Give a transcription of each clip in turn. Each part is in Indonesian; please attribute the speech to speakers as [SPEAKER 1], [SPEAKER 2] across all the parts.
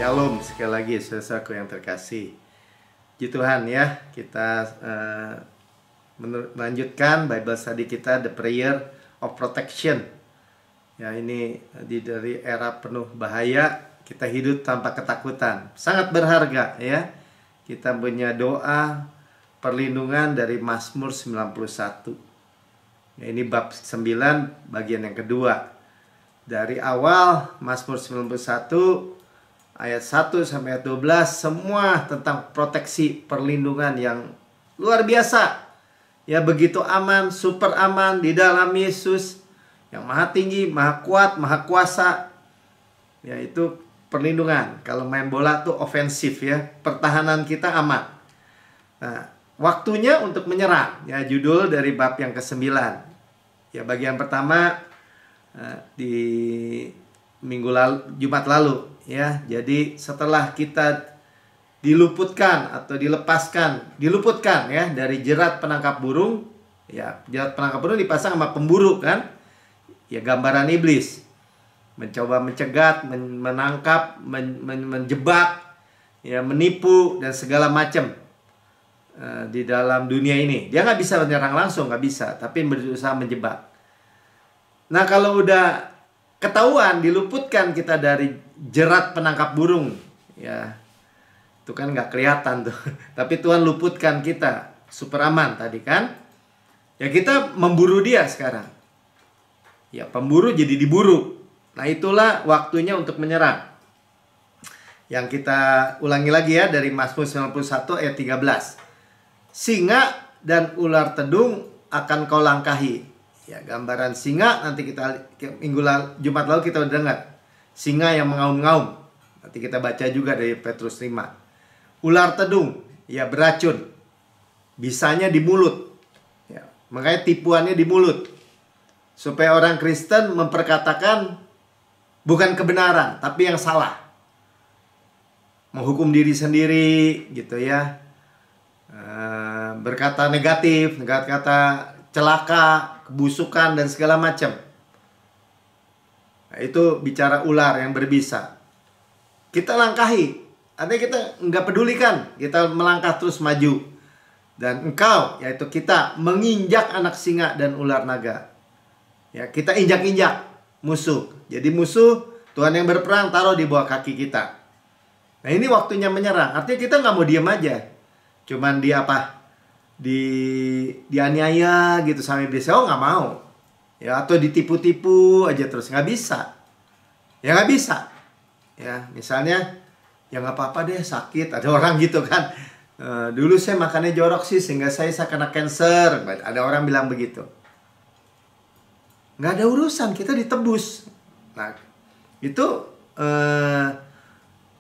[SPEAKER 1] Shalom sekali lagi saudaraku yang terkasih. Puji Tuhan ya, kita melanjutkan Bible study kita, The Prayer of Protection. Ya, ini dari era penuh bahaya, kita hidup tanpa ketakutan. Sangat berharga ya. Kita punya doa perlindungan dari Mazmur 91. Ya, ini bab 9 bagian yang kedua. Dari awal Mazmur 91 ayat 1 sampai ayat 12 semua tentang proteksi perlindungan yang luar biasa. Ya, begitu aman, super aman di dalam Yesus yang maha tinggi, maha kuat, maha kuasa. Ya, itu perlindungan. Kalau main bola tuh ofensif ya, pertahanan kita aman. Nah, waktunya untuk menyerang. Ya, judul dari bab yang ke-9. Ya, bagian pertama di minggu lalu, Jumat lalu ya. Jadi setelah kita diluputkan atau diluputkan ya dari jerat penangkap burung, ya, jerat penangkap burung dipasang sama pemburu kan, ya, gambaran iblis mencoba mencegat, menangkap, menjebak, ya, menipu dan segala macam di dalam dunia ini. Dia nggak bisa menyerang langsung, nggak bisa, tapi berusaha menjebak. Nah, kalau udah ketahuan, diluputkan kita dari jerat penangkap burung, ya, itu kan nggak kelihatan tuh. Tapi Tuhan luputkan kita, super aman tadi kan. Ya, kita memburu dia sekarang. Ya, pemburu jadi diburu. Nah, itulah waktunya untuk menyerang. Yang kita ulangi lagi ya, dari Mazmur 91 ayat 13. Singa dan ular tedung akan kau langkahi. Ya, gambaran singa nanti kita Jumat lalu kita udah dengar. Singa yang mengaum-ngaum. Nanti kita baca juga dari Petrus 5. Ular tedung, ya, beracun. Bisanya di mulut. Ya, makanya tipuannya di mulut. Supaya orang Kristen memperkatakan bukan kebenaran, tapi yang salah. Menghukum diri sendiri gitu ya. Berkata negatif, kata celaka, kebusukan dan segala macam. Nah, itu bicara ular yang berbisa. Kita langkahi, artinya kita nggak pedulikan, kita melangkah terus maju. Dan engkau, yaitu kita, menginjak anak singa dan ular naga. Ya, kita injak-injak musuh. Jadi musuh, Tuhan yang berperang taruh di bawah kaki kita. Nah, ini waktunya menyerang. Artinya kita nggak mau diam aja. Cuman dia apa? Dianiaya gitu sama iblis. Oh, nggak mau. Ya, atau ditipu-tipu aja terus, nggak bisa. Ya, nggak bisa. Ya, misalnya ya nggak apa-apa deh, sakit. Ada orang gitu kan. Dulu saya makannya jorok sih sehingga saya kena cancer. Ada orang bilang begitu. Nggak ada urusan, kita ditebus. Nah, itu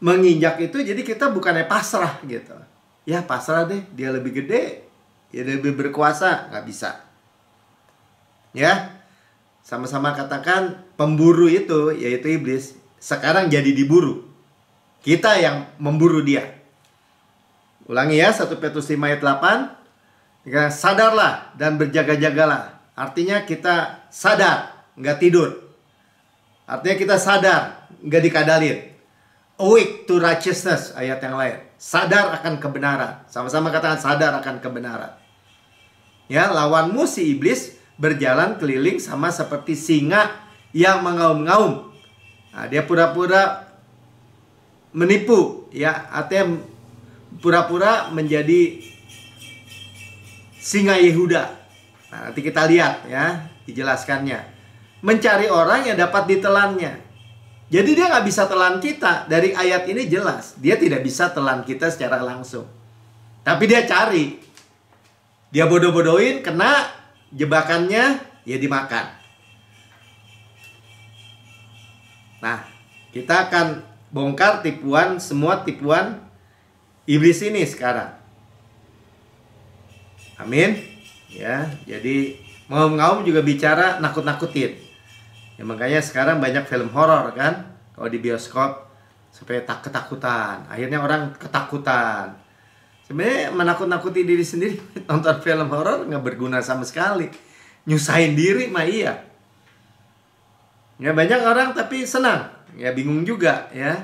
[SPEAKER 1] menginjak itu jadi kita bukannya pasrah gitu. Ya, pasrah deh, dia lebih gede, dia lebih berkuasa, nggak bisa. Ya, sama-sama katakan pemburu itu, yaitu iblis, sekarang jadi diburu. Kita yang memburu dia. Ulangi ya, 1 Petrus 5 ayat 8. Ya, sadarlah dan berjaga-jagalah. Artinya kita sadar, nggak tidur. Artinya kita sadar, nggak dikadalin. Awake to righteousness, ayat yang lain. Sadar akan kebenaran. Sama-sama katakan sadar akan kebenaran. Ya, lawanmu si iblis berjalan keliling sama seperti singa yang mengaum-ngaum. Nah, dia pura-pura menipu, ya, artinya pura-pura menjadi singa Yehuda. Nah, nanti kita lihat ya, dijelaskannya. Mencari orang yang dapat ditelannya. Jadi dia nggak bisa telan kita. Dari ayat ini jelas, dia tidak bisa telan kita secara langsung. Tapi dia cari. Dia bodoh-bodohin, kena jebakannya, ya dimakan. Nah, kita akan bongkar semua tipuan iblis ini sekarang. Amin. Ya, jadi ngaum-ngaum juga bicara nakut-nakutin. Ya, makanya sekarang banyak film horor kan, kalau di bioskop, supaya ketakutan. Akhirnya orang ketakutan. Sebenarnya menakut-nakuti diri sendiri nonton film horor nggak berguna sama sekali. Nyusahin diri mah iya. Ya, banyak orang tapi senang. Ya, bingung juga ya.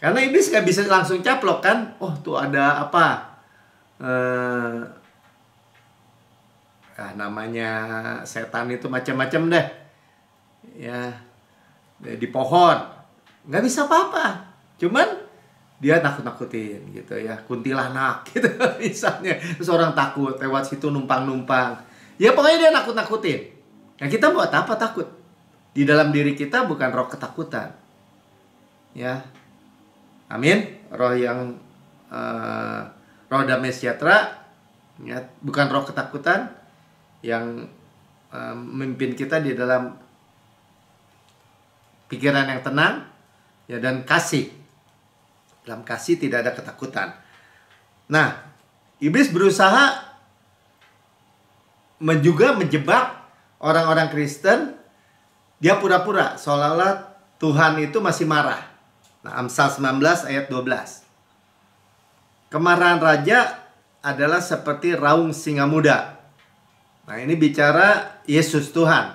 [SPEAKER 1] Karena iblis nggak bisa langsung caplok kan. Oh tuh ada apa? Namanya setan itu macam-macam deh. Ya, di pohon. Nggak bisa apa-apa. Cuman dia nakut-nakutin gitu ya. Kuntilanak gitu misalnya. Terus orang takut lewat situ numpang-numpang. Ya pokoknya dia nakut-nakutin. Nah kita buat apa takut? Di dalam diri kita bukan roh ketakutan. Ya. Amin. Roh yang roh damai sejahtera, ya, bukan roh ketakutan yang memimpin kita di dalam pikiran yang tenang, ya, dan kasih. Dalam kasih tidak ada ketakutan. Nah, iblis berusaha juga menjebak orang-orang Kristen. Dia pura-pura seolah-olah Tuhan itu masih marah. Nah, Amsal 19 ayat 12. Kemarahan raja adalah seperti raung singa muda. Nah, ini bicara Yesus Tuhan.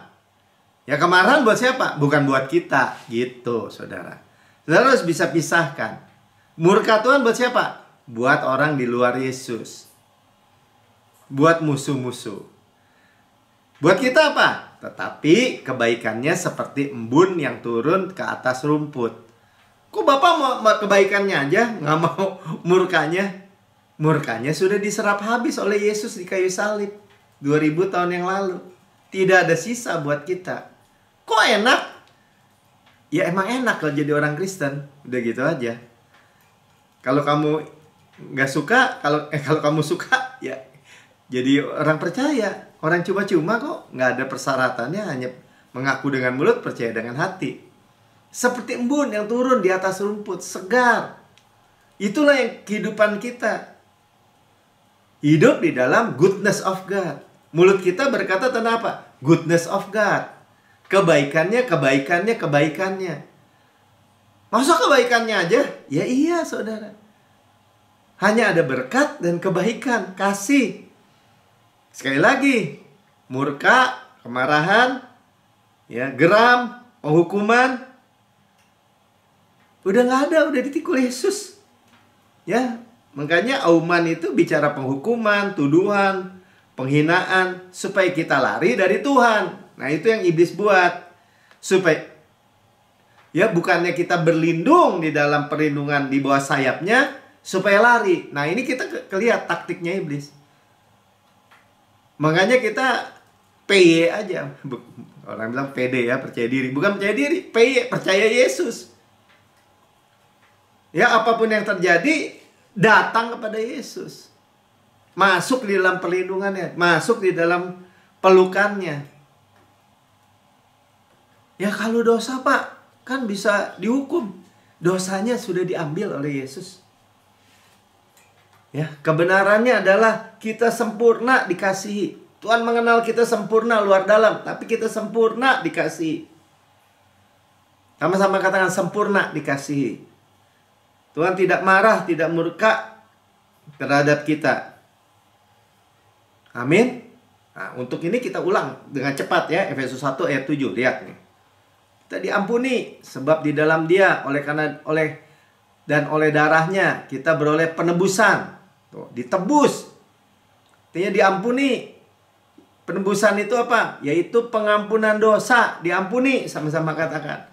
[SPEAKER 1] Ya, kemarahan buat siapa? Bukan buat kita, gitu, saudara. Saudara harus bisa pisahkan. Murka Tuhan buat siapa? Buat orang di luar Yesus. Buat musuh-musuh. Buat kita apa? Tetapi kebaikannya seperti embun yang turun ke atas rumput. Kok Bapak mau kebaikannya aja, nggak mau murkanya? Murkanya sudah diserap habis oleh Yesus di kayu salib 2000 tahun yang lalu. Tidak ada sisa buat kita. Kok enak? Ya emang enak kalau jadi orang Kristen. Udah gitu aja. Kalau kamu nggak suka, kalau kamu suka, ya jadi orang percaya. Orang cuma-cuma kok, nggak ada persyaratannya, hanya mengaku dengan mulut, percaya dengan hati. Seperti embun yang turun di atas rumput, segar. Itulah yang kehidupan kita. Hidup di dalam goodness of God. Mulut kita berkata tentang apa? Goodness of God. Kebaikannya. Masa kebaikannya aja? Ya iya, saudara. Hanya ada berkat dan kebaikan, kasih. Sekali lagi, murka, kemarahan, ya, geram, penghukuman, udah nggak ada, udah ditikul Yesus. Ya, makanya auman itu bicara penghukuman, tuduhan, penghinaan, supaya kita lari dari Tuhan. Nah, itu yang iblis buat. Supaya, ya, bukannya kita berlindung di dalam perlindungan di bawah sayapnya, supaya lari. Nah, ini kita kelihat taktiknya iblis. Makanya kita PY aja. Orang bilang PD ya, percaya diri. Bukan percaya diri, PY, percaya Yesus. Ya, apapun yang terjadi, datang kepada Yesus. Masuk di dalam perlindungannya, masuk di dalam pelukannya. Ya, kalau dosa, Pak, kan bisa dihukum. Dosanya sudah diambil oleh Yesus. Ya, kebenarannya adalah kita sempurna dikasihi. Tuhan mengenal kita sempurna luar dalam, tapi kita sempurna dikasihi. Sama-sama katakan sempurna dikasihi. Tuhan tidak marah, tidak murka terhadap kita. Amin. Nah, untuk ini kita ulang dengan cepat ya, Efesus 1 ayat 7. Lihat nih. Kita diampuni sebab di dalam Dia oleh darahnya kita beroleh penebusan. Tuh, ditebus. Artinya diampuni. Penebusan itu apa? Yaitu pengampunan dosa. Diampuni, sama-sama katakan.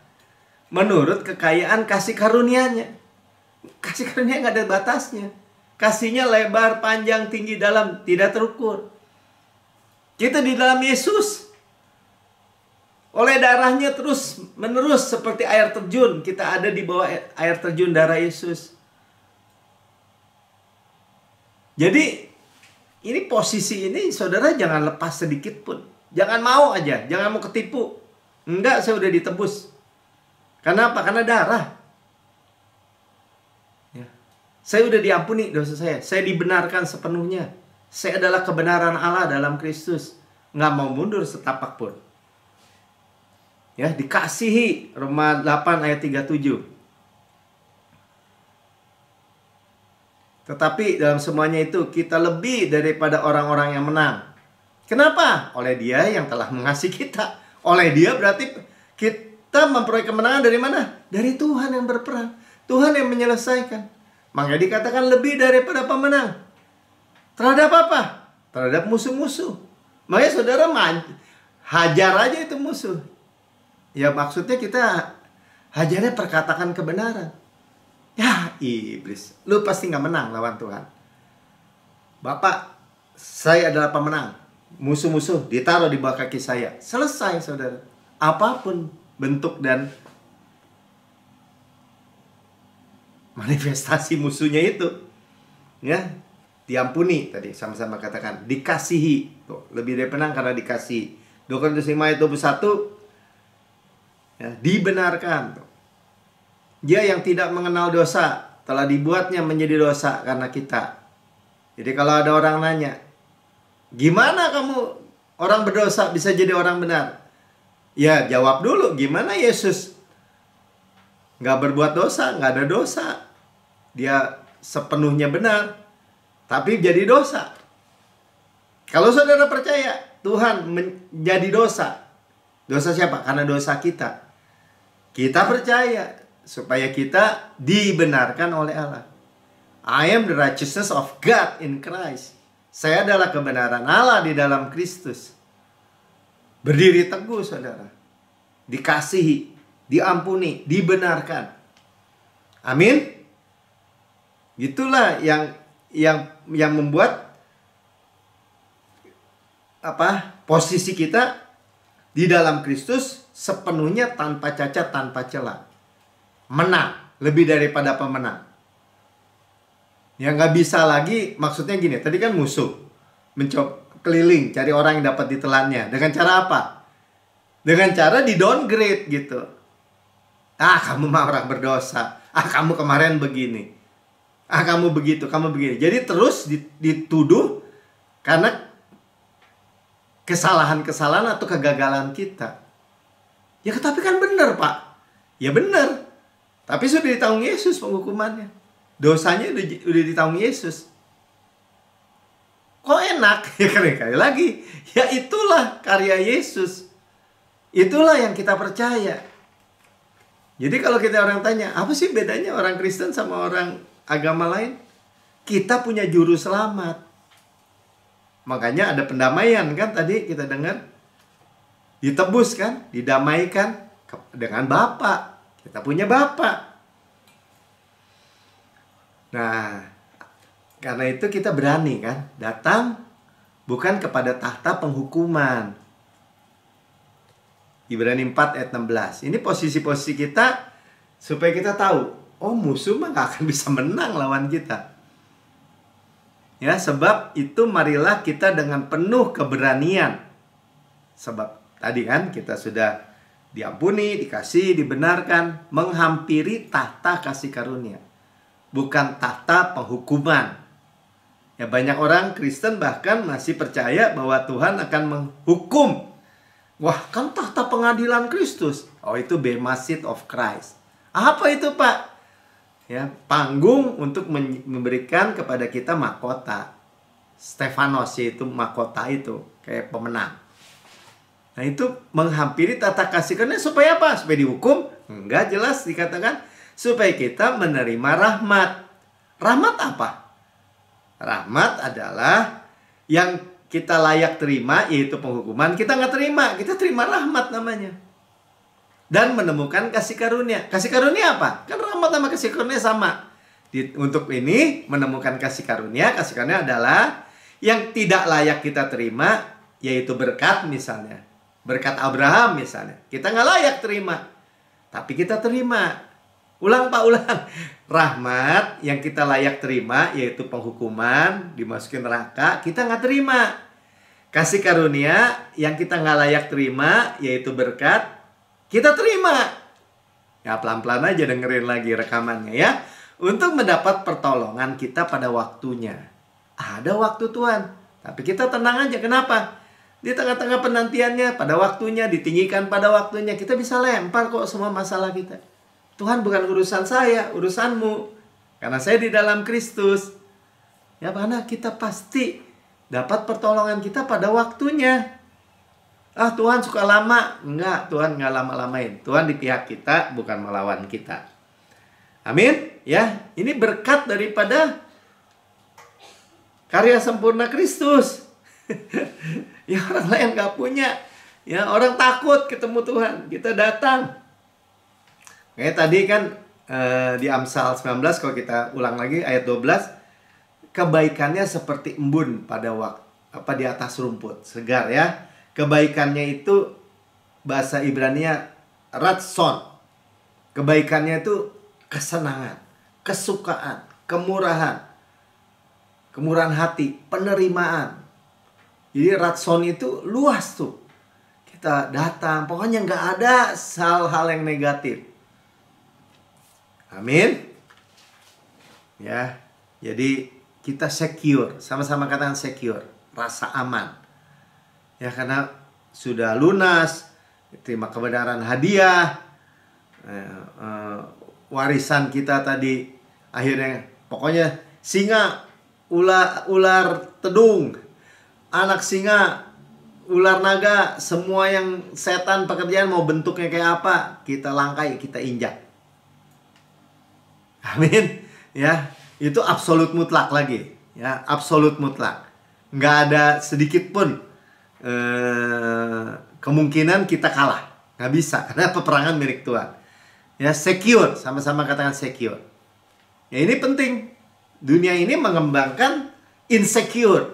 [SPEAKER 1] Menurut kekayaan kasih karunia-Nya. Kasih karunia nggak ada batasnya. Kasihnya lebar, panjang, tinggi, dalam, tidak terukur. Kita di dalam Yesus. Oleh darahnya terus menerus seperti air terjun. Kita ada di bawah air terjun darah Yesus. Jadi ini posisi ini saudara jangan lepas sedikit pun. Jangan mau aja, jangan mau ketipu. Enggak, saya udah ditebus. Karena apa? Karena darah. Ya. Saya udah diampuni dosa saya. Saya dibenarkan sepenuhnya. Saya adalah kebenaran Allah dalam Kristus. Nggak mau mundur setapak pun. Ya, dikasihi. Roma 8 ayat 37. Tetapi dalam semuanya itu kita lebih daripada orang-orang yang menang. Kenapa? Oleh Dia yang telah mengasihi kita. Oleh Dia berarti kita memperoleh kemenangan dari mana? Dari Tuhan yang berperang. Tuhan yang menyelesaikan. Maka dikatakan lebih daripada pemenang. Terhadap apa? Terhadap musuh-musuh. Makanya saudara hajar aja itu musuh. Ya maksudnya kita hajarnya perkatakan kebenaran. Ya iblis, lu pasti gak menang lawan Tuhan. Bapak, saya adalah pemenang. Musuh-musuh ditaruh di bawah kaki saya. Selesai saudara. Apapun bentuk dan manifestasi musuhnya itu, ya, diampuni. Tadi sama-sama katakan dikasihi. Tuh, lebih dari penang karena dikasihi. 2 Korintus 5 ayat 21, ya, dibenarkan. Tuh. Dia yang tidak mengenal dosa telah dibuatnya menjadi dosa karena kita. Jadi kalau ada orang nanya, gimana kamu orang berdosa bisa jadi orang benar? Ya jawab dulu, gimana Yesus nggak berbuat dosa, nggak ada dosa. Dia sepenuhnya benar, tapi jadi dosa. Kalau saudara percaya Tuhan menjadi dosa, dosa siapa? Karena dosa kita. Kita percaya supaya kita dibenarkan oleh Allah. I am the righteousness of God in Christ. Saya adalah kebenaran Allah di dalam Kristus. Berdiri teguh saudara. Dikasihi, diampuni, dibenarkan. Amin. Gitulah yang membuat posisi kita di dalam Kristus sepenuhnya tanpa cacat, tanpa celah. Menang, lebih daripada pemenang. Ya nggak bisa lagi, maksudnya gini, tadi kan musuh mencoba keliling cari orang yang dapat ditelannya. Dengan cara apa? Dengan cara di downgrade gitu. Ah, kamu mah orang berdosa. Ah, kamu kemarin begini. Ah, kamu begitu, kamu begini. Jadi terus dituduh karena kesalahan-kesalahan atau kegagalan kita. Ya tapi kan benar Pak. Ya benar. Tapi sudah ditanggung Yesus penghukumannya. Dosanya udah ditanggung Yesus. Kok enak? Ya kali lagi. Ya itulah karya Yesus. Itulah yang kita percaya. Jadi kalau kita orang tanya, apa sih bedanya orang Kristen sama orang agama lain? Kita punya juru selamat. Makanya ada pendamaian kan tadi kita dengar. Ditebus kan, didamaikan dengan Bapa. Kita punya Bapa. Nah, karena itu kita berani kan datang bukan kepada tahta penghukuman. Ibrani 4 ayat 16. Ini posisi-posisi kita supaya kita tahu, oh musuh mah gak akan bisa menang lawan kita. Ya, sebab itu marilah kita dengan penuh keberanian. Sebab tadi kan kita sudah diampuni, dikasih, dibenarkan, menghampiri tahta kasih karunia. Bukan tahta penghukuman. Ya banyak orang Kristen bahkan masih percaya bahwa Tuhan akan menghukum. Wah, kan tahta pengadilan Kristus. Oh, itu Bema Seat of Christ. Apa itu, Pak? Ya, panggung untuk memberikan kepada kita mahkota. Stefanos, yaitu mahkota itu, kayak pemenang. Nah, itu menghampiri tahta kasih karunia supaya apa? Supaya dihukum? Enggak, jelas dikatakan supaya kita menerima rahmat. Rahmat apa? Rahmat adalah yang kita layak terima, yaitu penghukuman. Kita nggak terima, kita terima rahmat namanya. Dan menemukan kasih karunia. Kasih karunia apa? Kan rahmat sama kasih karunia sama. Untuk ini menemukan kasih karunia adalah yang tidak layak kita terima, yaitu berkat misalnya. Berkat Abraham misalnya. Kita nggak layak terima, tapi kita terima. Ulang Pak, ulang. Rahmat yang kita layak terima, yaitu penghukuman, dimasukin neraka, kita nggak terima. Kasih karunia yang kita nggak layak terima, yaitu berkat, kita terima. Ya pelan-pelan aja dengerin lagi rekamannya ya. Untuk mendapat pertolongan kita pada waktunya. Ada waktu Tuhan. Tapi kita tenang aja, kenapa? Di tengah-tengah penantiannya, pada waktunya, ditinggikan pada waktunya, kita bisa lempar kok semua masalah kita. Tuhan bukan urusan saya, urusanmu. Karena saya di dalam Kristus. Ya karena kita pasti dapat pertolongan kita pada waktunya. Ah Tuhan suka lama. Enggak, Tuhan nggak lama-lamain. Tuhan di pihak kita, bukan melawan kita. Amin. Ya, ini berkat daripada karya sempurna Kristus. Ya, orang lain nggak punya. Ya, orang takut ketemu Tuhan. Kita datang. Kayak tadi kan di Amsal 19, kalau kita ulang lagi ayat 12, kebaikannya seperti embun pada waktu di atas rumput segar, ya. Kebaikannya itu bahasa Ibrani-nya ratson. Kebaikannya itu kesenangan, kesukaan, kemurahan hati, penerimaan. Jadi ratson itu luas tuh. Kita datang, pokoknya nggak ada hal-hal yang negatif. Amin. Ya, jadi kita secure, sama-sama katakan secure, rasa aman. Ya, karena sudah lunas, terima kebenaran hadiah, warisan kita tadi, akhirnya pokoknya singa, ular tedung, anak singa, ular naga, semua yang setan pekerjaan mau bentuknya kayak apa, kita langkai, kita injak. Amin. Ya, itu absolut mutlak lagi. Ya, absolut mutlak. Nggak ada sedikit pun kemungkinan kita kalah. Nggak bisa, karena peperangan milik Tuhan. Ya, secure, sama-sama katakan secure. Ya, ini penting. Dunia ini mengembangkan insecure.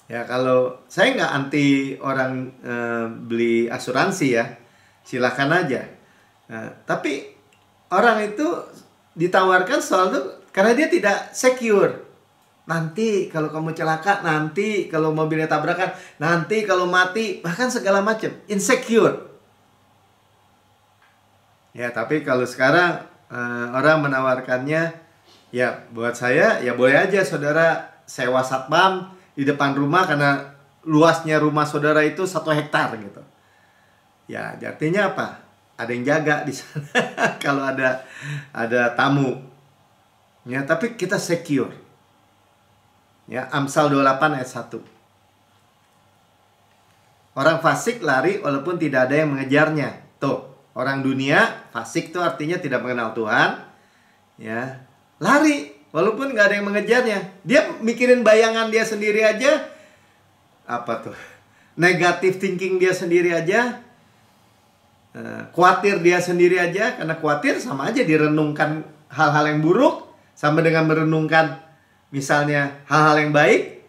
[SPEAKER 1] Ya, kalau saya nggak anti orang beli asuransi, ya, silakan aja. Tapi orang itu ditawarkan soal itu karena dia tidak secure. Nanti kalau kamu celaka, nanti kalau mobilnya tabrakan, nanti kalau mati, bahkan segala macam. Insecure. Ya, tapi kalau sekarang orang menawarkannya, ya buat saya, ya boleh aja saudara sewa satpam di depan rumah karena luasnya rumah saudara itu 1 hektar gitu. Ya, artinya apa? Ada yang jaga di sana kalau ada tamu. Ya, tapi kita secure. Ya, Amsal 28 ayat 1. Orang fasik lari walaupun tidak ada yang mengejarnya. Tuh, orang dunia fasik itu artinya tidak mengenal Tuhan. Ya, lari walaupun nggak ada yang mengejarnya. Dia mikirin bayangan dia sendiri aja. Apa tuh? Negative thinking dia sendiri aja. Khawatir dia sendiri aja. Karena khawatir sama aja direnungkan hal-hal yang buruk, sama dengan merenungkan misalnya hal-hal yang baik.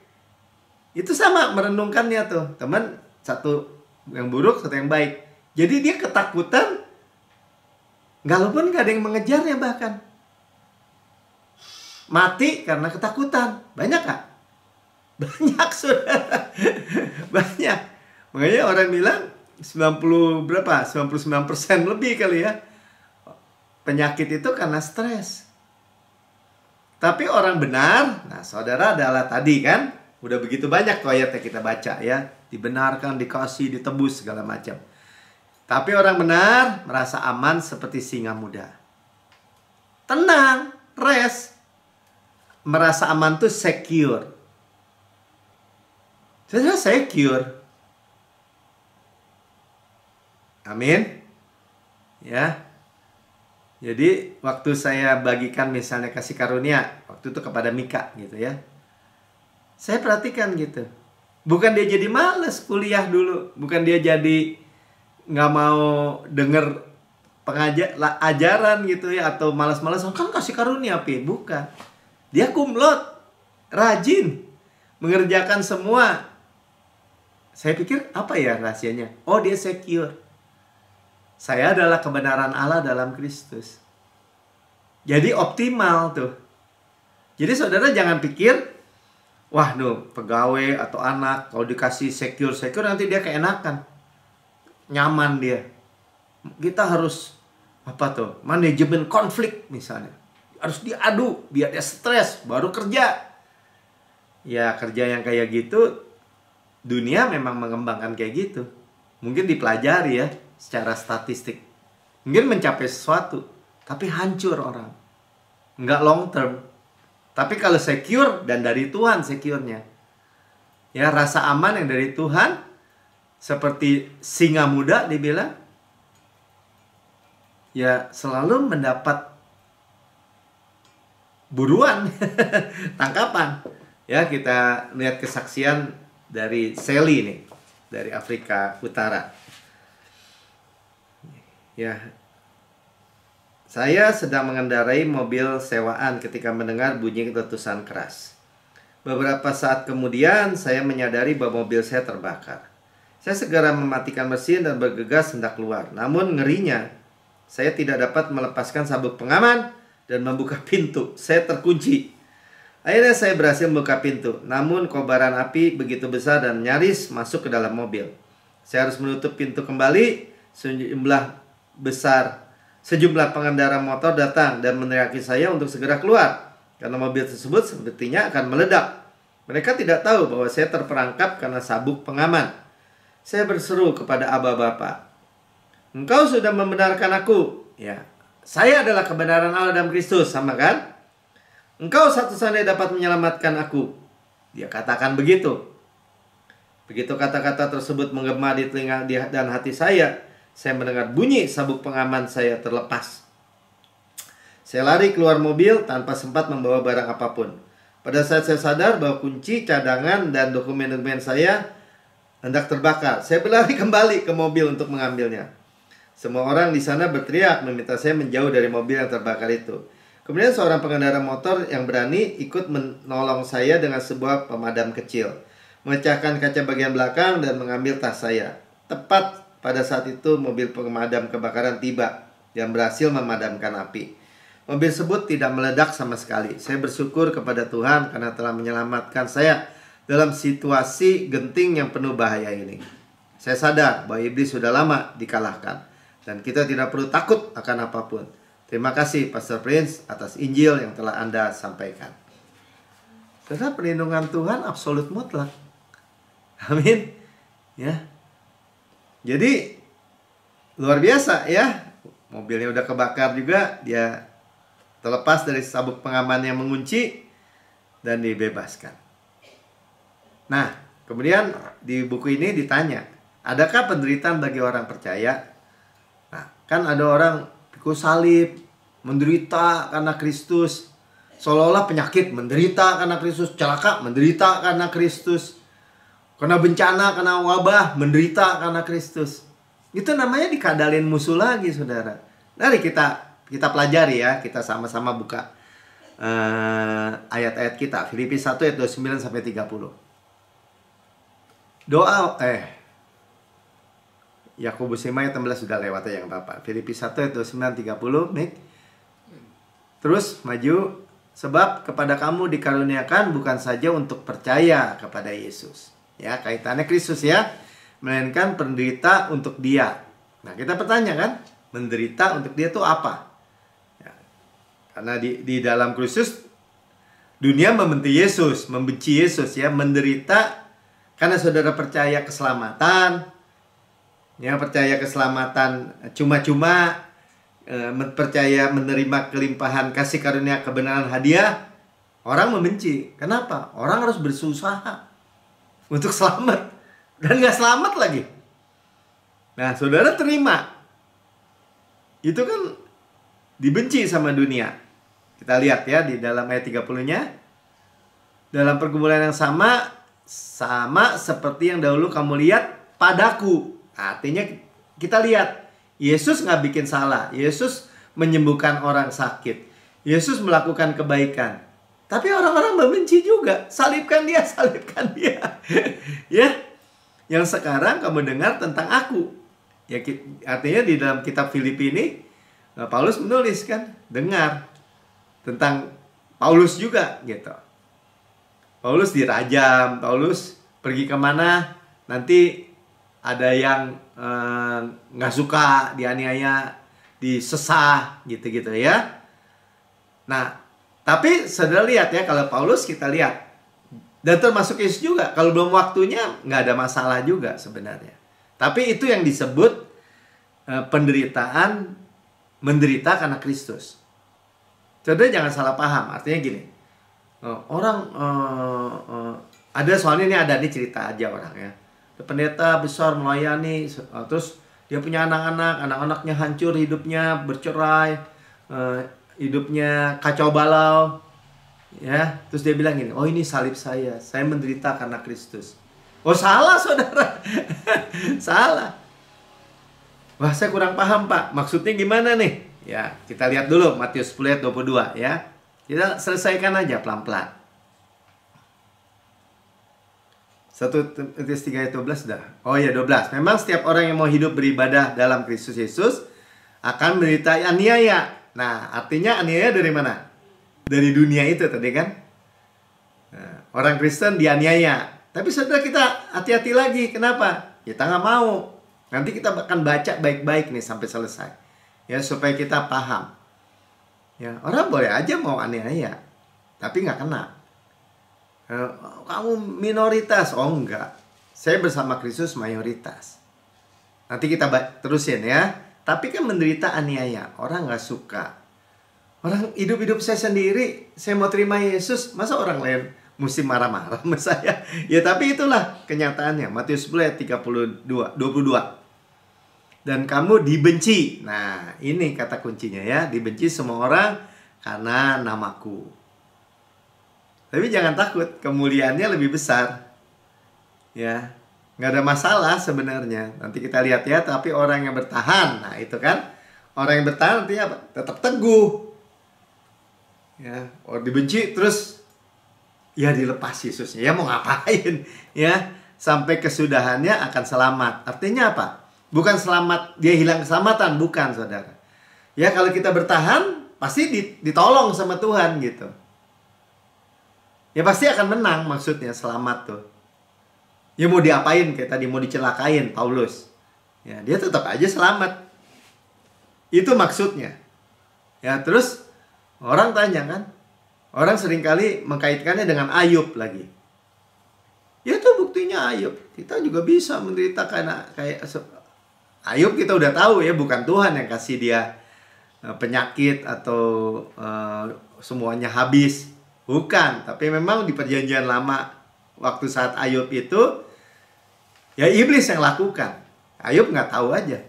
[SPEAKER 1] Itu sama merenungkannya tuh. Teman, satu yang buruk, satu yang baik. Jadi dia ketakutan, walaupun gak ada yang mengejarnya bahkan. Mati karena ketakutan. Banyak gak? Banyak, saudara. Banyak. Makanya orang bilang 99% lebih kali ya, penyakit itu karena stres. Tapi orang benar, nah saudara adalah tadi kan, udah begitu banyak tuh ayatnya kita baca ya, dibenarkan, dikasih, ditebus segala macam. Tapi orang benar merasa aman seperti singa muda. Tenang, rest. Merasa aman tuh secure. Saudara secure. Amin. Ya. Jadi waktu saya bagikan misalnya kasih karunia, waktu itu kepada Mika gitu ya, saya perhatikan gitu. Bukan dia jadi males kuliah dulu, bukan dia jadi nggak mau denger ajaran gitu ya, atau malas-malas kan kasih karunia pi, bukan. Dia kumlot, rajin, mengerjakan semua. Saya pikir apa ya rahasianya? Oh, dia secure. Saya adalah kebenaran Allah dalam Kristus. Jadi optimal tuh. Jadi saudara jangan pikir, wah no, pegawai atau anak kalau dikasih secure nanti dia keenakan, nyaman dia. Kita harus apa tuh? Manajemen konflik misalnya. Harus diadu biar dia stres baru kerja. Ya kerja yang kayak gitu, dunia memang mengembangkan kayak gitu. Mungkin dipelajari ya secara statistik. Mungkin mencapai sesuatu, tapi hancur orang. Nggak long term. Tapi kalau secure dan dari Tuhan secure-nya. Ya, rasa aman yang dari Tuhan. Seperti singa muda dibilang. Ya, selalu mendapat buruan, tangkapan. Ya, kita lihat kesaksian dari Sally nih, dari Afrika Utara. Ya, saya sedang mengendarai mobil sewaan ketika mendengar bunyi letusan keras. Beberapa saat kemudian, saya menyadari bahwa mobil saya terbakar. Saya segera mematikan mesin dan bergegas hendak keluar. Namun ngerinya, saya tidak dapat melepaskan sabuk pengaman dan membuka pintu. Saya terkunci. Akhirnya saya berhasil membuka pintu. Namun kobaran api begitu besar dan nyaris masuk ke dalam mobil. Saya harus menutup pintu kembali. Sejumlah pengendara motor datang dan meneriaki saya untuk segera keluar, karena mobil tersebut sepertinya akan meledak. Mereka tidak tahu bahwa saya terperangkap karena sabuk pengaman. Saya berseru kepada Aba Bapa, "Engkau sudah membenarkan aku." Ya, saya adalah kebenaran Allah dalam Kristus, sama kan? "Engkau satu-satunya dapat menyelamatkan aku." Dia katakan begitu. Begitu kata-kata tersebut menggema di telinga dan hati saya mendengar bunyi sabuk pengaman saya terlepas. Saya lari keluar mobil tanpa sempat membawa barang apapun. Pada saat saya sadar bahwa kunci, cadangan, dan dokumen-dokumen saya hendak terbakar, saya berlari kembali ke mobil untuk mengambilnya. Semua orang di sana berteriak meminta saya menjauh dari mobil yang terbakar itu. Kemudian seorang pengendara motor yang berani ikut menolong saya dengan sebuah pemadam kecil, memecahkan kaca bagian belakang dan mengambil tas saya. Tepat pada saat itu mobil pemadam kebakaran tiba dan berhasil memadamkan api. Mobil tersebut tidak meledak sama sekali. Saya bersyukur kepada Tuhan karena telah menyelamatkan saya dalam situasi genting yang penuh bahaya ini. Saya sadar bahwa iblis sudah lama dikalahkan dan kita tidak perlu takut akan apapun. Terima kasih Pastor Prince atas Injil yang telah Anda sampaikan. Karena perlindungan Tuhan absolut mutlak. Amin. Ya. Jadi luar biasa ya. Mobilnya udah kebakar juga, dia terlepas dari sabuk pengaman yang mengunci dan dibebaskan. Nah, kemudian di buku ini ditanya, adakah penderitaan bagi orang percaya? Nah, kan ada orang pikul salib, menderita karena Kristus. Seolah-olah penyakit, menderita karena Kristus. Celaka, menderita karena Kristus. Kena bencana, kena wabah, menderita karena Kristus. Itu namanya dikadalin musuh lagi, saudara. Mari kita pelajari ya. Kita sama-sama buka ayat-ayat kita. Filipi 1 ayat 29 sampai 30. Yakobus 5 ayat 16 sudah lewat ya, yang Bapak. Filipi 1 ayat 29 30, Nick. Terus maju. Sebab kepada kamu dikaruniakan bukan saja untuk percaya kepada Yesus. Ya, kaitannya Kristus ya, melainkan penderita untuk Dia. Nah, kita bertanya kan, menderita untuk Dia itu apa? Ya, karena di dalam Kristus dunia membenci Yesus ya, menderita karena saudara percaya keselamatan. Ya, percaya keselamatan cuma-cuma, percaya menerima kelimpahan kasih karunia kebenaran hadiah, orang membenci. Kenapa? Orang harus berusaha untuk selamat dan gak selamat lagi. Nah, saudara terima, itu kan dibenci sama dunia. Kita lihat ya di dalam ayat 30-nya. Dalam pergumulan yang sama seperti yang dahulu kamu lihat padaku. Artinya kita lihat, Yesus gak bikin salah. Yesus menyembuhkan orang sakit. Yesus melakukan kebaikan. Tapi orang-orang membenci juga. Salibkan dia. Ya. Yang sekarang kamu dengar tentang aku. Ya, artinya di dalam kitab Filipi ini Paulus menulis kan, dengar tentang Paulus juga gitu. Paulus dirajam, Paulus pergi kemana, nanti ada yang nggak suka, dianiaya, disesah gitu-gitu ya. Nah, tapi saudara lihat ya, kalau Paulus kita lihat, dan termasuk Yesus juga, kalau belum waktunya nggak ada masalah juga sebenarnya. Tapi itu yang disebut menderita karena Kristus. Saudara jangan salah paham, artinya gini, orang ada soalnya ini cerita aja orang ya. Pendeta besar melayani, terus dia punya anak-anaknya hancur hidupnya, bercerai, hidupnya kacau balau. Ya, terus dia bilang gini, oh ini salib saya menderita karena Kristus. Oh salah saudara, salah. Wah saya kurang paham Pak, maksudnya gimana nih? Ya, kita lihat dulu Matius 10 ayat 22 ya. Kita selesaikan aja pelan-pelan. 1 Timotius 3 ayat 12 dah. Oh ya 12. Memang setiap orang yang mau hidup beribadah dalam Kristus Yesus akan menderita aniaya. Nah, artinya aniaya dari mana? Dari dunia itu tadi kan. Nah, orang Kristen dianiaya. Tapi saudara kita hati-hati lagi. Kenapa? Kita nggak mau. Nanti kita akan baca baik-baik nih sampai selesai. Ya, supaya kita paham. Ya, orang boleh aja mau aniaya, tapi nggak kena. Kamu minoritas. Oh enggak, saya bersama Kristus mayoritas. Nanti kita terusin ya. Tapi kan menderita aniaya, orang nggak suka. Orang hidup-hidup saya sendiri, saya mau terima Yesus, masa orang lain mesti marah-marah sama saya? Ya tapi itulah kenyataannya. Matius 10 ayat 22. Dan kamu dibenci. Nah ini kata kuncinya ya, dibenci semua orang karena namaku. Tapi jangan takut, kemuliaannya lebih besar. Ya, nggak ada masalah sebenarnya. Nanti kita lihat ya, tapi orang yang bertahan, nah itu kan, orang yang bertahan artinya apa? Tetap teguh. Ya, orang dibenci terus, ya dilepas Yesusnya. Ya mau ngapain? Ya, sampai kesudahannya akan selamat. Artinya apa? Bukan selamat, dia hilang keselamatan, bukan saudara. Ya kalau kita bertahan, pasti ditolong sama Tuhan gitu. Ya pasti akan menang maksudnya selamat tuh. Ya mau diapain kayak tadi, mau dicelakain Paulus. Ya dia tetap aja selamat. Itu maksudnya. Ya terus orang tanya kan. Orang seringkali mengkaitkannya dengan Ayub lagi. Ya itu buktinya Ayub. Kita juga bisa menderita karena kayak Ayub kita udah tahu ya, bukan Tuhan yang kasih dia penyakit atau semuanya habis. Bukan, tapi memang di perjanjian lama waktu saat Ayub itu ya iblis yang lakukan. Ayub nggak tahu aja.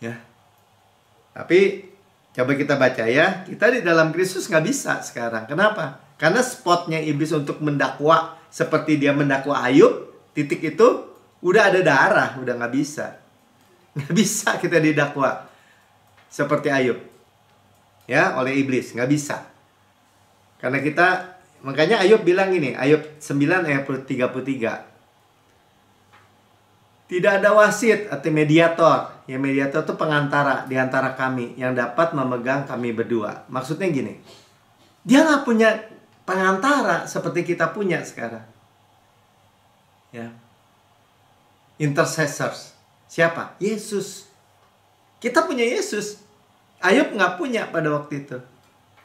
[SPEAKER 1] Ya. Tapi coba kita baca ya, kita di dalam Kristus nggak bisa sekarang. Kenapa? Karena spotnya iblis untuk mendakwa seperti dia mendakwa Ayub, titik itu udah ada darah, udah nggak bisa. Nggak bisa kita didakwa seperti Ayub. Ya, oleh iblis, nggak bisa. Karena kita, makanya Ayub bilang ini, Ayub 9 ayat 33. Tidak ada wasit atau mediator. Ya mediator itu pengantara di antara kami yang dapat memegang kami berdua. Maksudnya gini, dia nggak punya pengantara seperti kita punya sekarang. Ya, intercessors. Siapa? Yesus. Kita punya Yesus. Ayub nggak punya pada waktu itu.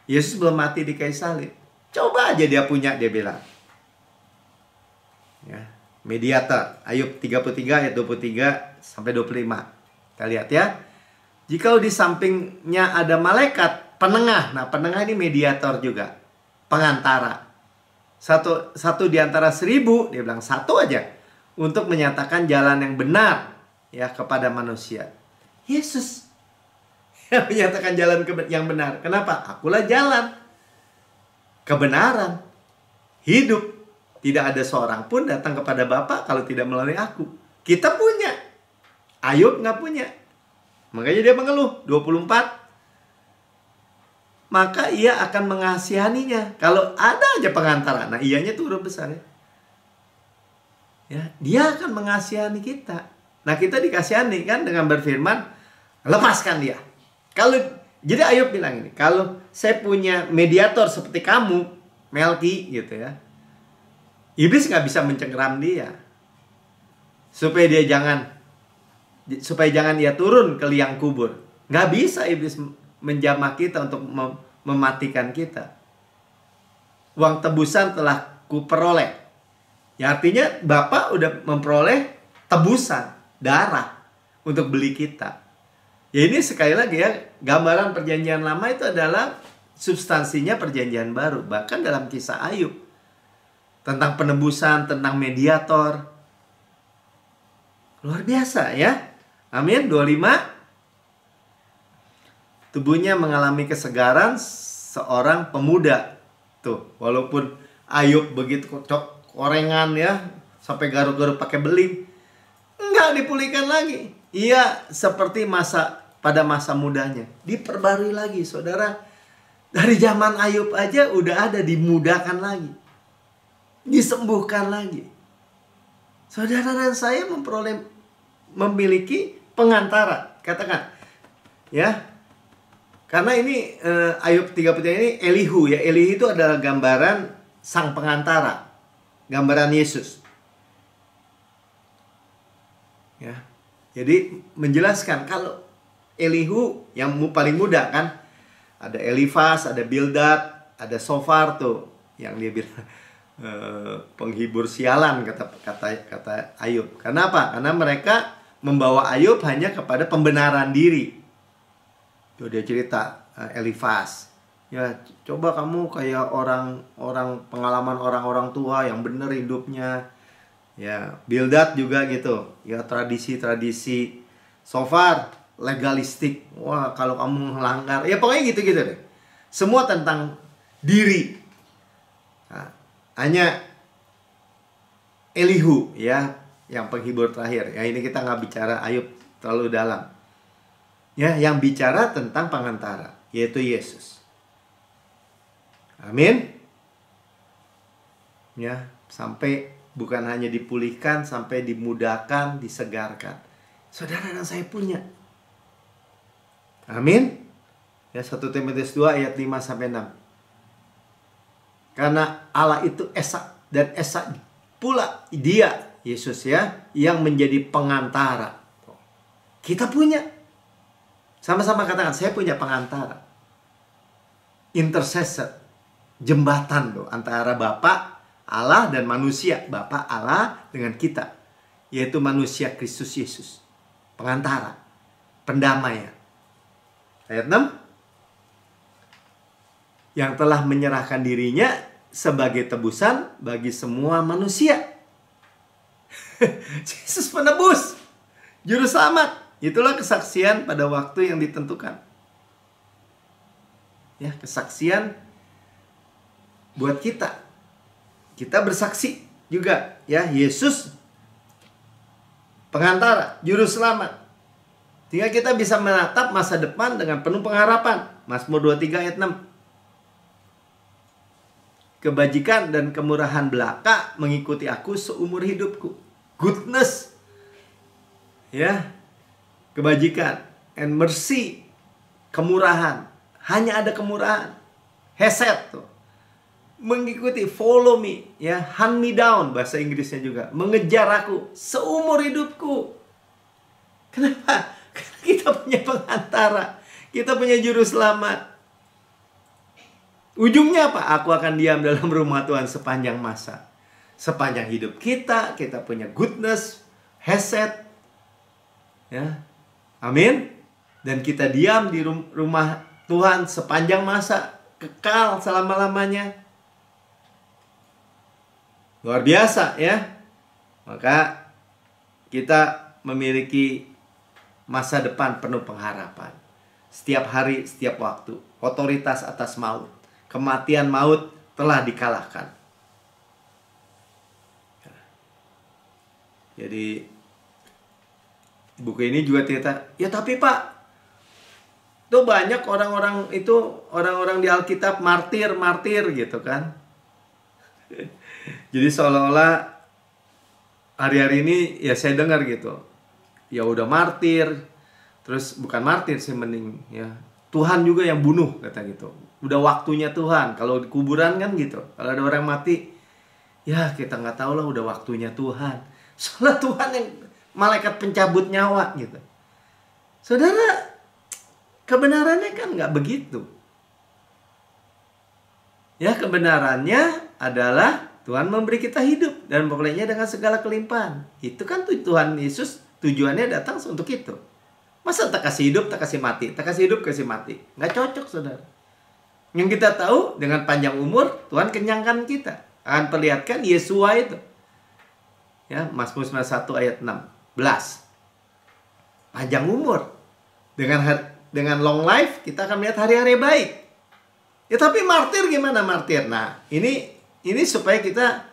[SPEAKER 1] Yesus belum mati di kayu salib. Coba aja dia punya, dia bilang. Ya, mediator. Ayub 33 ayat 23 sampai 25. Kita lihat ya. Jikalau di sampingnya ada malaikat penengah. Nah, penengah ini mediator juga. Pengantara. Satu di antara 1000, dia bilang satu aja. Untuk menyatakan jalan yang benar ya kepada manusia. Yesus yang menyatakan jalan yang benar. Kenapa? Akulah jalan, kebenaran, hidup. Tidak ada seorang pun datang kepada Bapa kalau tidak melalui aku. Kita punya. Ayub nggak punya. Makanya dia mengeluh. 24. Maka ia akan mengasihaninya. Kalau ada aja pengantara. Nah ianya itu huruf besar ya. Ya, dia akan mengasihani kita. Nah kita dikasihani kan dengan berfirman, lepaskan dia. Jadi Ayub bilang ini, kalau saya punya mediator seperti kamu, Melki gitu ya, iblis nggak bisa mencengkeram dia, supaya jangan dia turun ke liang kubur. Nggak bisa iblis menjamah kita untuk mematikan kita. Uang tebusan telah kuperoleh. Ya artinya Bapak udah memperoleh tebusan darah untuk beli kita. Ya ini sekali lagi ya, gambaran perjanjian lama itu adalah substansinya perjanjian baru. Bahkan dalam kisah Ayub. Tentang penebusan, tentang mediator. Luar biasa ya. Amin. 25. Tubuhnya mengalami kesegaran seorang pemuda. Tuh, walaupun Ayub begitu korengan ya, sampai garuk-garuk pakai beling, enggak dipulihkan lagi. Ia seperti pada masa mudanya. Diperbarui lagi, saudara. Dari zaman Ayub aja udah ada, dimudahkan lagi, disembuhkan lagi. Saudara dan saya memiliki pengantara. Katakan, ya. Karena ini Ayub 33 ini Elihu ya. Elihu itu adalah gambaran sang pengantara. Gambaran Yesus. Ya. Jadi menjelaskan kalau Elihu yang paling muda kan, ada Elifas, ada Bildad, ada Sofar tuh yang dia bilang penghibur sialan kata Ayub. Kenapa? Karena mereka membawa Ayub hanya kepada pembenaran diri. Tuh dia cerita Elifas. Ya, coba kamu kayak orang pengalaman orang-orang tua yang benar hidupnya. Ya, Bildad juga gitu. Ya, tradisi-tradisi. Sofar legalistik. Wah, kalau kamu melanggar, ya pokoknya gitu-gitu deh. Semua tentang diri. Nah, hanya Elihu ya yang penghibur terakhir. Ya, ini kita nggak bicara Ayub terlalu dalam. Ya, yang bicara tentang pengantara, yaitu Yesus. Amin. Ya, sampai bukan hanya dipulihkan, sampai dimudahkan, disegarkan. Saudara dan saya punya. Amin. Ya, 1 Timotius 2 ayat 5 sampai 6. Karena Allah itu esa, dan esa pula dia, Yesus ya, yang menjadi pengantara. Kita punya. Sama-sama katakan, saya punya pengantara. Intercessor. Jembatan loh, antara Bapa Allah dan manusia. Bapa Allah dengan kita, yaitu manusia Kristus Yesus. Pengantara. Pendamaian. Ayat 6. Yang telah menyerahkan dirinya sebagai tebusan bagi semua manusia. Yesus penebus, juru selamat. Itulah kesaksian pada waktu yang ditentukan. Ya, kesaksian buat kita. Kita bersaksi juga ya, Yesus pengantara, juru selamat. Sehingga kita bisa menatap masa depan dengan penuh pengharapan. Mazmur 23 ayat 6. Kebajikan dan kemurahan belaka mengikuti aku seumur hidupku. Goodness. Ya. Kebajikan and mercy, kemurahan. Hanya ada kemurahan. Hesed tuh. Mengikuti, follow me, ya, hunt me down bahasa Inggrisnya juga. Mengejar aku seumur hidupku. Kenapa? Karena kita punya pengantara. Kita punya juru selamat. Ujungnya apa? Aku akan diam dalam rumah Tuhan sepanjang masa. Sepanjang hidup kita punya goodness, hesed. Ya. Amin. Dan kita diam di rumah Tuhan sepanjang masa, kekal selama-lamanya. Luar biasa ya. Maka kita memiliki masa depan penuh pengharapan. Setiap hari, setiap waktu. Otoritas atas maut. Kematian maut telah dikalahkan. Jadi buku ini juga cerita, ya tapi Pak, tuh banyak orang-orang di Alkitab martir gitu kan. Jadi seolah-olah hari-hari ini ya saya dengar gitu. Ya udah martir, terus bukan martir sih mending ya. Tuhan juga yang bunuh kata gitu. Udah waktunya Tuhan. Kalau di kuburan kan gitu. Kalau ada orang mati, ya kita nggak tahu lah udah waktunya Tuhan. Soalnya Tuhan yang malaikat pencabut nyawa gitu. Saudara, kebenarannya kan nggak begitu. Ya, kebenarannya adalah Tuhan memberi kita hidup dan memperolehnya dengan segala kelimpahan. Itu kan Tuhan Yesus tujuannya datang untuk itu. Masa tak kasih hidup, tak kasih mati, tak kasih hidup, kasih mati. Nggak cocok, saudara. Yang kita tahu dengan panjang umur Tuhan kenyangkan kita. Akan perlihatkan Yesua itu. Ya, Mazmur 91 ayat 16. Panjang umur. Dengan long life kita akan melihat hari-hari baik. Ya tapi martir gimana martir? Nah, ini supaya kita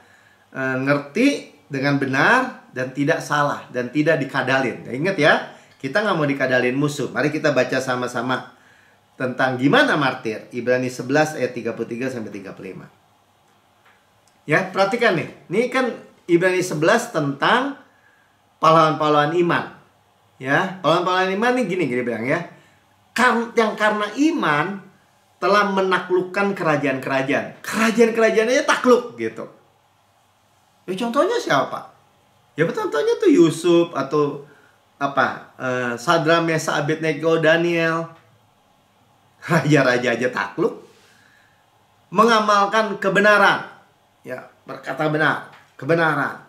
[SPEAKER 1] ngerti dengan benar dan tidak salah dan tidak dikadalin. Nah, ingat ya, kita nggak mau dikadalin musuh. Mari kita baca sama-sama tentang gimana martir. Ibrani 11 ayat 33 sampai 35. Ya, perhatikan nih. Ini kan Ibrani 11 tentang pahlawan-pahlawan iman. Ya, pahlawan-pahlawan iman nih gini bilang ya. Yang karena iman telah menaklukkan kerajaan-kerajaan. Kerajaan-kerajaan aja takluk gitu. Ya contohnya siapa? Ya contohnya tuh Yusuf atau apa? Sadrak, Mesak, Abednego, Daniel. Raja-raja aja takluk. Mengamalkan kebenaran. Ya, berkata benar, kebenaran.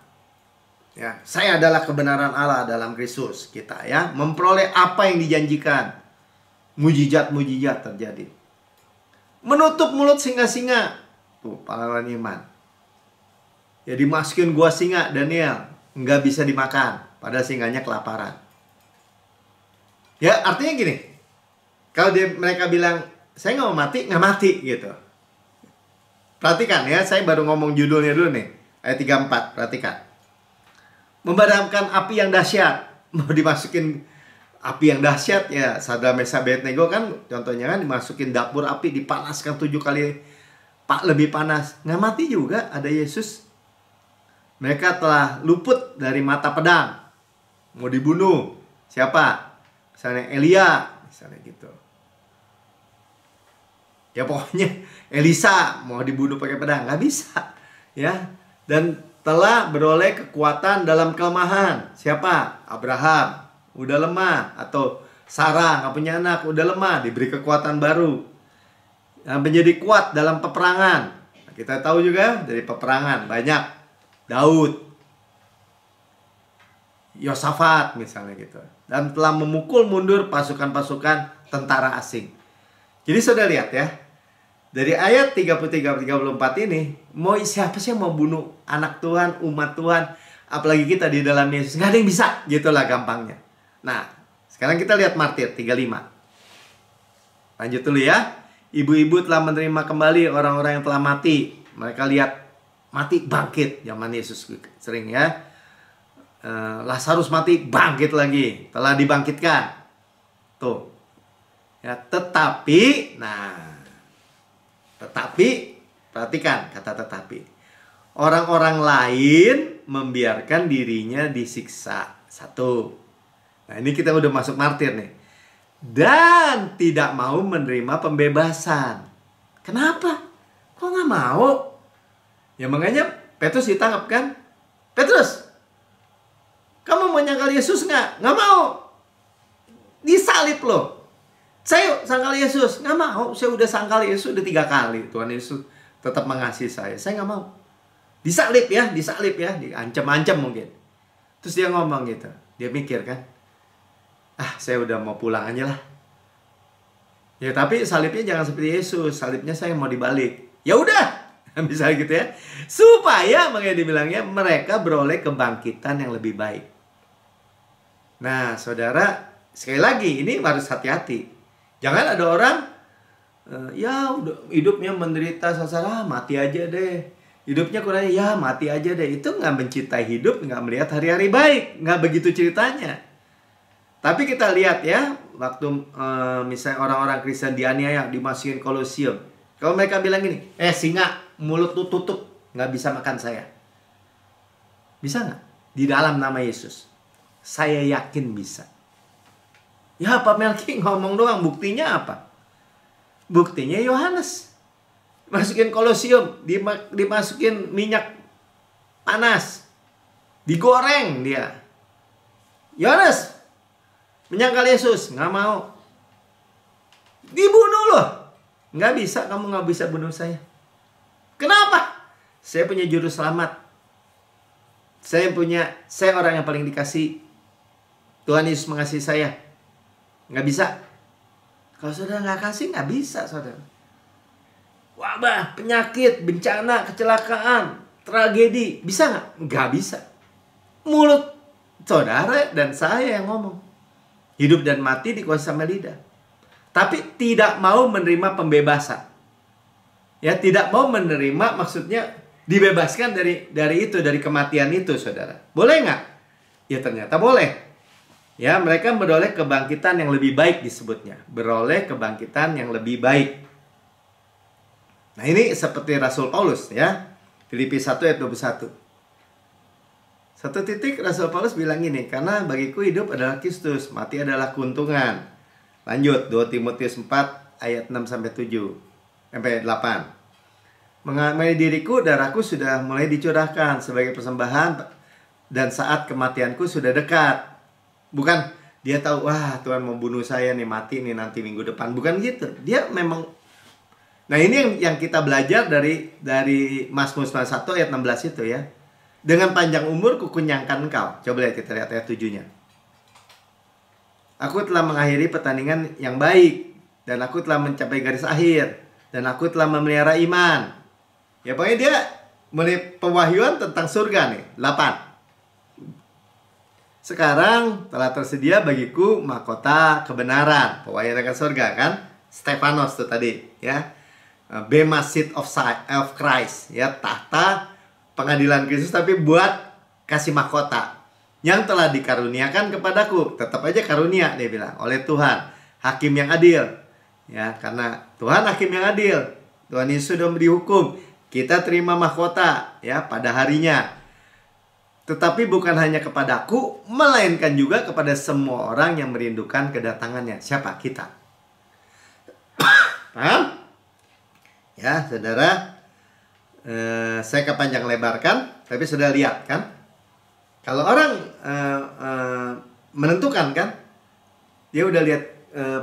[SPEAKER 1] Ya, saya adalah kebenaran Allah dalam Kristus kita ya, memperoleh apa yang dijanjikan. Mujizat-mujizat terjadi. Menutup mulut singa-singa. Tuh, pahlawan iman. Ya dimasukin gua singa, Daniel, nggak bisa dimakan, padahal singanya kelaparan. Ya, artinya gini. Kalau mereka bilang, saya nggak mau mati, nggak mati gitu. Perhatikan ya, saya baru ngomong judulnya dulu nih. Ayat 34, perhatikan. Memadamkan api yang dahsyat. Mau dimasukin api yang dahsyat ya. Sadrak, Mesak, Abednego kan contohnya kan dimasukin dapur api, dipanaskan 7 kali lebih panas. Nggak mati juga, ada Yesus. Mereka telah luput dari mata pedang. Mau dibunuh. Siapa? Misalnya Elia. Misalnya gitu. Ya pokoknya Elisa mau dibunuh pakai pedang, nggak bisa, ya. Dan telah beroleh kekuatan dalam kelemahan. Siapa? Abraham, udah lemah. Atau Sarah nggak punya anak, udah lemah, diberi kekuatan baru. Nah, menjadi kuat dalam peperangan. Nah, kita tahu juga dari peperangan banyak. Daud, Yosafat misalnya gitu. Dan telah memukul mundur pasukan-pasukan tentara asing. Jadi saudara lihat ya. Dari ayat 33-34 ini, mau siapa sih yang mau bunuh anak Tuhan, umat Tuhan, apalagi kita di dalam Yesus? Nggak ada yang bisa, gitulah gampangnya. Nah, sekarang kita lihat martir 35. Lanjut dulu ya. Ibu-ibu telah menerima kembali orang-orang yang telah mati. Mereka lihat mati bangkit. Zaman Yesus sering ya. Lazarus mati bangkit lagi. Telah dibangkitkan. Tuh. Ya, tetapi, perhatikan kata tetapi. Orang-orang lain membiarkan dirinya disiksa. 1. Nah, ini kita udah masuk martir nih. Dan tidak mau menerima pembebasan. Kenapa? Kok nggak mau? Ya makanya Petrus ditangkap kan. Petrus, kamu mau nyangkal Yesus nggak? Nggak mau. Disalib loh. Saya sangkal Yesus, nggak mau. Saya udah sangkal Yesus udah 3 kali. Tuhan Yesus tetap mengasihi saya. Saya nggak mau. Disalib ya, diancam-ancam mungkin. Terus dia ngomong gitu. Dia mikir kan, saya udah mau pulang aja lah. Ya tapi salibnya jangan seperti Yesus. Salibnya saya mau dibalik. Ya udah, misalnya gitu ya. Supaya makanya dibilangnya mereka beroleh kebangkitan yang lebih baik. Nah, saudara, sekali lagi ini harus hati-hati. Jangan ada orang ya udah hidupnya menderita sengsara, mati aja deh. Hidupnya kurang, ya mati aja deh. Itu nggak mencintai hidup, nggak melihat hari-hari baik. Nggak begitu ceritanya. Tapi kita lihat ya, waktu misalnya orang-orang Kristen dianiaya, dimasukin Kolosium. Kalau mereka bilang gini, singa, mulut lu tutup, nggak bisa makan saya. Bisa nggak? Di dalam nama Yesus. Saya yakin bisa. Ya Pak Melki ngomong doang, buktinya apa? Buktinya Yohanes. Masukin Kolosium, dimasukin minyak panas. Digoreng dia. Yohanes menyangkal Yesus, nggak mau. Dibunuh loh. Nggak bisa, kamu nggak bisa bunuh saya. Kenapa? Saya punya juru selamat. Saya orang yang paling dikasih. Tuhan Yesus mengasihi saya. Nggak bisa. Kalau saudara nggak kasih, nggak bisa saudara. Wabah, penyakit, bencana, kecelakaan, tragedi. Bisa nggak? Nggak bisa. Mulut saudara dan saya yang ngomong. Hidup dan mati dikuasai sama lidah. Tapi tidak mau menerima pembebasan. Ya, tidak mau menerima maksudnya dibebaskan dari kematian itu, saudara. Boleh nggak? Ya ternyata boleh. Ya, mereka beroleh kebangkitan yang lebih baik disebutnya. Beroleh kebangkitan yang lebih baik. Nah, ini seperti Rasul Paulus ya. Filipi 1 ayat 21. Satu titik Rasul Paulus bilang ini, karena bagiku hidup adalah Kristus, mati adalah keuntungan. Lanjut, 2 Timotius 4 ayat 6 sampai 7 sampai 8. Mengenai diriku, darahku sudah mulai dicurahkan sebagai persembahan dan saat kematianku sudah dekat. Bukan dia tahu, wah Tuhan mau bunuh saya nih, mati nih nanti minggu depan. Bukan gitu. Dia memang. Nah, ini yang kita belajar dari Mazmur 1 ayat 16 itu ya. Dengan panjang umur kukenyangkan engkau. Coba lihat, kita lihat ayat 7-nya. Aku telah mengakhiri pertandingan yang baik, dan aku telah mencapai garis akhir, dan aku telah memelihara iman. Ya, pokoknya dia mulai pewahyuan tentang surga nih. 8. Sekarang telah tersedia bagiku mahkota kebenaran. Pewahyuan akan surga kan? Stefanos tuh tadi ya. Bema seat of Christ ya, tahta pengadilan Kristus, tapi buat kasih mahkota yang telah dikaruniakan kepadaku. Tetap aja karunia dia bilang, oleh Tuhan, hakim yang adil. Ya, karena Tuhan hakim yang adil. Tuhan Yesus sudah memberi hukum. Kita terima mahkota ya pada harinya. Tetapi bukan hanya kepadaku, melainkan juga kepada semua orang yang merindukan kedatangannya. Siapa? Kita. Paham? Ya, saudara. Saya kepanjang lebarkan, tapi sudah lihat kan? Kalau orang menentukan kan, dia udah lihat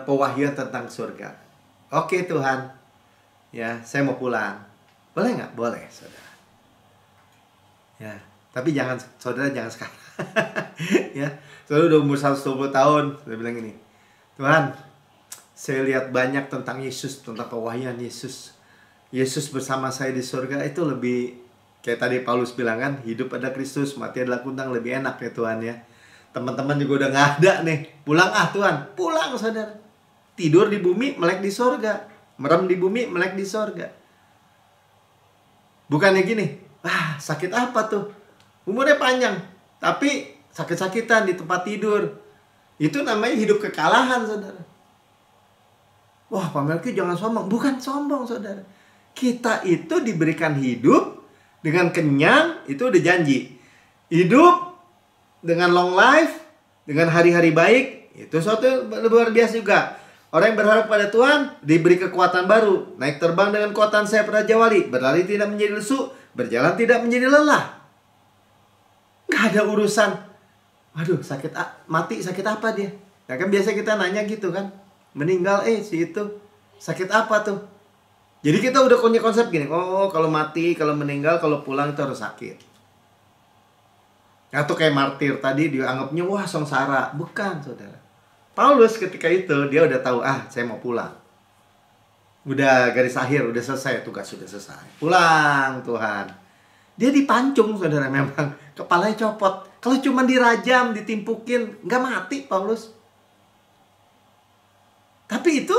[SPEAKER 1] pewahyuan tentang surga. Oke Tuhan, ya saya mau pulang. Boleh nggak? Boleh, saudara. Ya, tapi saudara jangan sekarang. Ya, saudara udah umur 120 tahun, saya bilang gini, Tuhan, saya lihat banyak tentang Yesus, tentang pewahyuan Yesus. Yesus bersama saya di surga itu lebih, kayak tadi Paulus bilang kan, hidup ada Kristus, mati adalah kuntang, lebih enak ya Tuhan ya. Teman-teman juga udah nggak ada nih. Pulang Tuhan, pulang saudara. Tidur di bumi, melek di surga. Merem di bumi, melek di surga. Bukannya gini, sakit apa tuh? Umurnya panjang, tapi sakit-sakitan di tempat tidur. Itu namanya hidup kekalahan, saudara. Wah, Pak Melki jangan sombong. Bukan sombong, saudara. Kita itu diberikan hidup dengan kenyang, itu udah janji. Hidup dengan long life, dengan hari-hari baik, itu suatu luar biasa juga. Orang yang berharap pada Tuhan diberi kekuatan baru. Naik terbang dengan kekuatan sayap Raja Wali. Berlari tidak menjadi lesu, berjalan tidak menjadi lelah. Gak ada urusan, waduh sakit, mati sakit apa dia? Ya kan biasa kita nanya gitu kan. Meninggal si itu sakit apa tuh? Jadi kita udah punya konsep gini, oh kalau mati, kalau meninggal, kalau pulang itu harus sakit. Atau kayak martir tadi dianggapnya wah sengsara. Bukan saudara. Paulus ketika itu dia udah tahu, saya mau pulang. Udah garis akhir, udah selesai, tugas sudah selesai. Pulang Tuhan. Dia dipancung saudara, memang kepalanya copot. Kalau cuma dirajam, ditimpukin, nggak mati Paulus. Tapi itu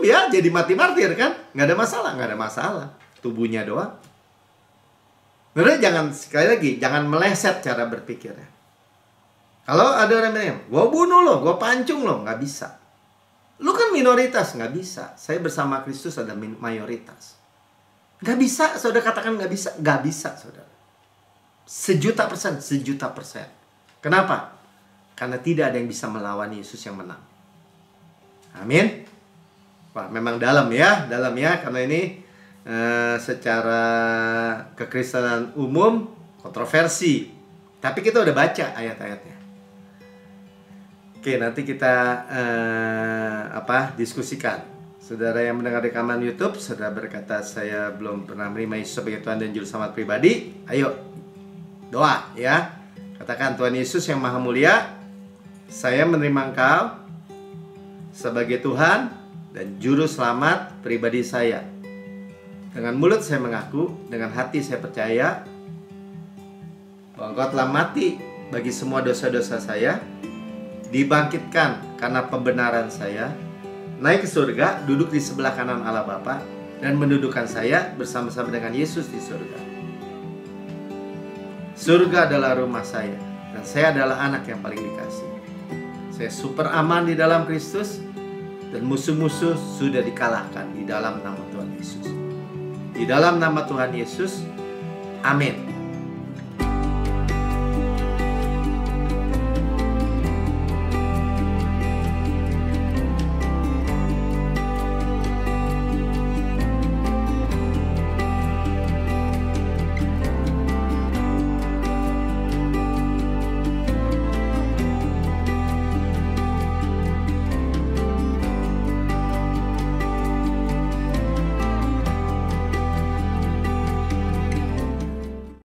[SPEAKER 1] ya jadi mati martir kan? Nggak ada masalah. Tubuhnya doang. Sebenarnya sekali lagi, jangan meleset cara berpikirnya. Kalau ada orang bilang, gue bunuh lo, gue pancung lo, nggak bisa. Lu kan minoritas, nggak bisa. Saya bersama Kristus ada mayoritas. Nggak bisa, saudara katakan nggak bisa, saudara. 1.000.000%. Kenapa? Karena tidak ada yang bisa melawan Yesus yang menang. Amin. Wah, memang dalam ya, karena ini secara kekristenan umum kontroversi. Tapi kita udah baca ayat-ayatnya. Oke, nanti kita diskusikan. Saudara yang mendengar rekaman YouTube, saudara berkata saya belum pernah menerima Yesus sebagai Tuhan dan Juru Selamat pribadi. Ayo, doa ya. Katakan, Tuhan Yesus yang Maha Mulia, saya menerima Engkau sebagai Tuhan dan Juru Selamat pribadi saya. Dengan mulut saya mengaku, dengan hati saya percaya bahwa Engkau telah mati bagi semua dosa-dosa saya, dibangkitkan karena pembenaran saya, naik ke surga, duduk di sebelah kanan Allah Bapa, dan mendudukkan saya bersama-sama dengan Yesus di surga. Surga adalah rumah saya, dan saya adalah anak yang paling dikasih. Saya super aman di dalam Kristus, dan musuh-musuh sudah dikalahkan di dalam nama Tuhan Yesus. Di dalam nama Tuhan Yesus, amin.